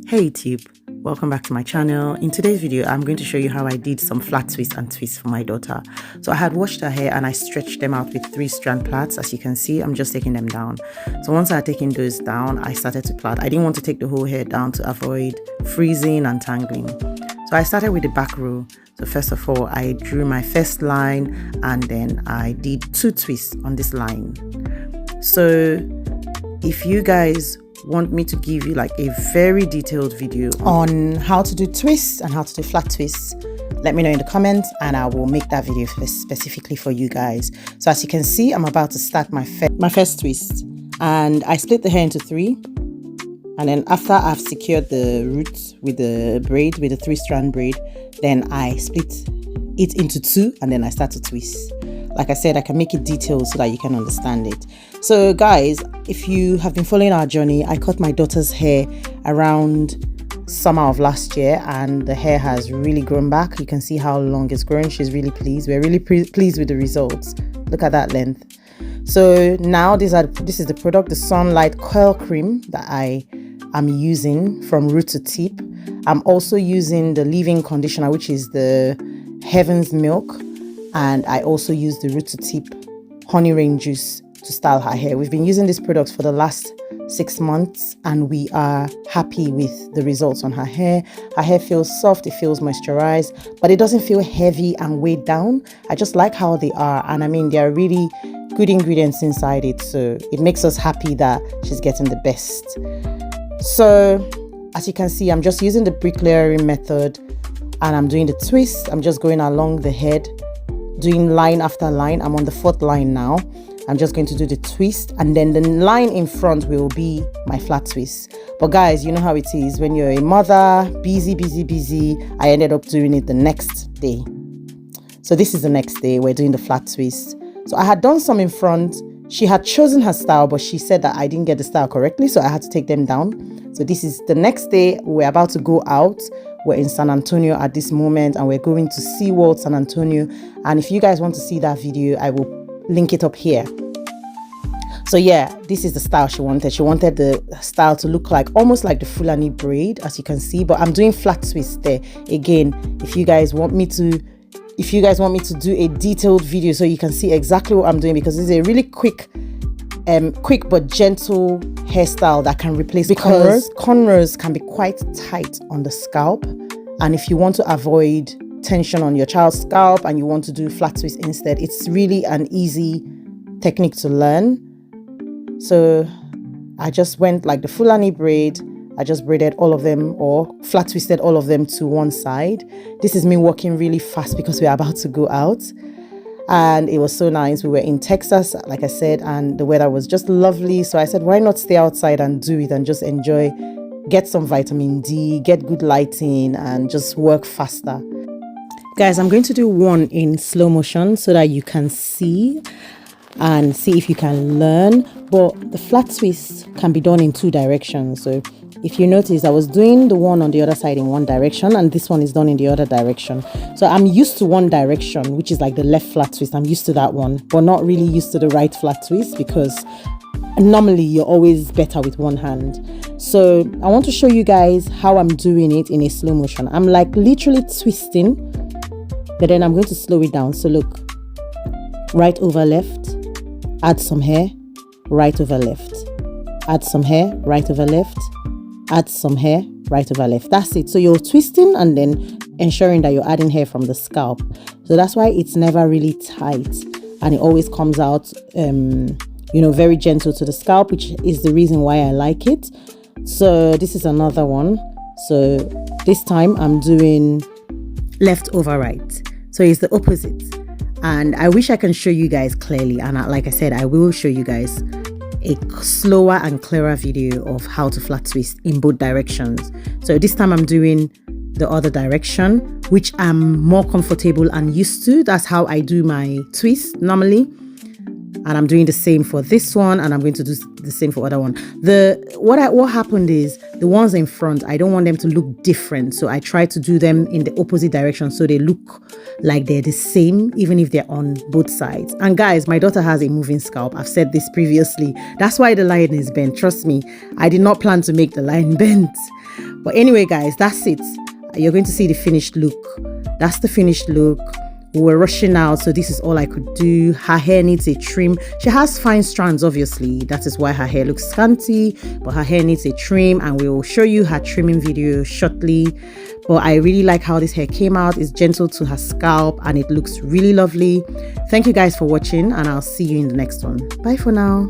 Hey tube, welcome back to my channel. In today's video I'm going to show you how I did some flat twist and twist for my daughter. So I had washed her hair and I stretched them out with 3-strand plaits. As you can see, I'm just taking them down. So once I had taken those down, I started to plait. I didn't want to take the whole hair down to avoid freezing and tangling. So I started with the back row. So first of all, I drew my first line and then I did 2 twists on this line. So if you guys want me to give you like a very detailed video on how to do twists and how to do flat twists, let me know in the comments and I will make that video specifically for you guys. So as you can see, I'm about to start my first twist, and I split the hair into 3, and then after I've secured the roots with the braid, with the 3-strand braid, then I split it into 2 and then I start to twist. Like I said, I can make it detailed so that you can understand it. So guys, if you have been following our journey, I cut my daughter's hair around summer of last year and the hair has really grown back. You can see how long it's grown. She's really pleased. We're really pleased with the results. Look at that length. So now this is the product, the Sunlight Coil Cream that I am using from root to tip. I'm also using the leave-in conditioner, which is the Heaven's Milk, and I also use the root to tip honey rain juice to style her hair. We've been using this product for the last 6 months and we are happy with the results on her hair. Her hair feels soft, it feels moisturized, but it doesn't feel heavy and weighed down. I just like how they are, and I mean, there are really good ingredients inside it, so it makes us happy that she's getting the best. So as you can see, I'm just using the brick layering method and I'm doing the twist. I'm just going along the head, doing line after line. I'm on the 4th line now. I'm just going to do the twist, and then the line in front will be my flat twist. But guys, you know how it is when you're a mother, busy. I ended up doing it the next day. So this is the next day, we're doing the flat twist. So I had done some in front. She had chosen her style, but she said that I didn't get the style correctly, so I had to take them down. So this is the next day. We're about to go out. We're in San Antonio at this moment and we're going to SeaWorld San Antonio. And if you guys want to see that video, I will link it up here. So yeah, this is the style she wanted. She wanted the style to look like almost like the Fulani braid, as you can see, but I'm doing flat twist there. Again, if you guys want me to do a detailed video so you can see exactly what I'm doing, because this is a really quick but gentle hairstyle that can replace, because cornrows can be quite tight on the scalp, and if you want to avoid tension on your child's scalp and you want to do flat twist instead, it's really an easy technique to learn. So I just went like the Fulani braid. I just braided all of them, or flat twisted all of them to one side. This is me walking really fast because we're about to go out. And it was so nice. We were in Texas, like I said, and the weather was just lovely. So I said, why not stay outside and do it and just enjoy, get some vitamin D, get good lighting, and just work faster. Guys, I'm going to do one in slow motion so that you can see and see if you can learn. But the flat twist can be done in 2 directions. So if you notice, I was doing the one on the other side in one direction and this one is done in the other direction. So I'm used to one direction, which is like the left flat twist. I'm used to that one, but not really used to the right flat twist, because normally you're always better with one hand. So I want to show you guys how I'm doing it in a slow motion. I'm like literally twisting, but then I'm going to slow it down. So look, right over left, add some hair, right over left, add some hair, right over left, add some hair, right over left. That's it. So you're twisting and then ensuring that you're adding hair from the scalp. So that's why it's never really tight and it always comes out very gentle to the scalp, which is the reason why I like it. So this is another one. So this time I'm doing left over right. So it's the opposite. And I wish I can show you guys clearly, and like I said, I will show you guys a slower and clearer video of how to flat twist in both directions. So this time I'm doing the other direction, which I'm more comfortable and used to. That's how I do my twist normally. And I'm doing the same for this one, and I'm going to do the same for other one. What happened is the ones in front, I don't want them to look different, so I try to do them in the opposite direction so they look like they're the same, even if they're on both sides. And guys, my daughter has a moving scalp. I've said this previously. That's why the line is bent. Trust me, I did not plan to make the line bent, But anyway, guys, that's it. You're going to see the finished look. That's the finished look. We were rushing out, so this is all I could do. Her hair needs a trim. She has fine strands, obviously. That is why her hair looks scanty, but her hair needs a trim, and we will show you her trimming video shortly. But I really like how this hair came out. It's gentle to her scalp and it looks really lovely. Thank you guys for watching, and I'll see you in the next one. Bye for now.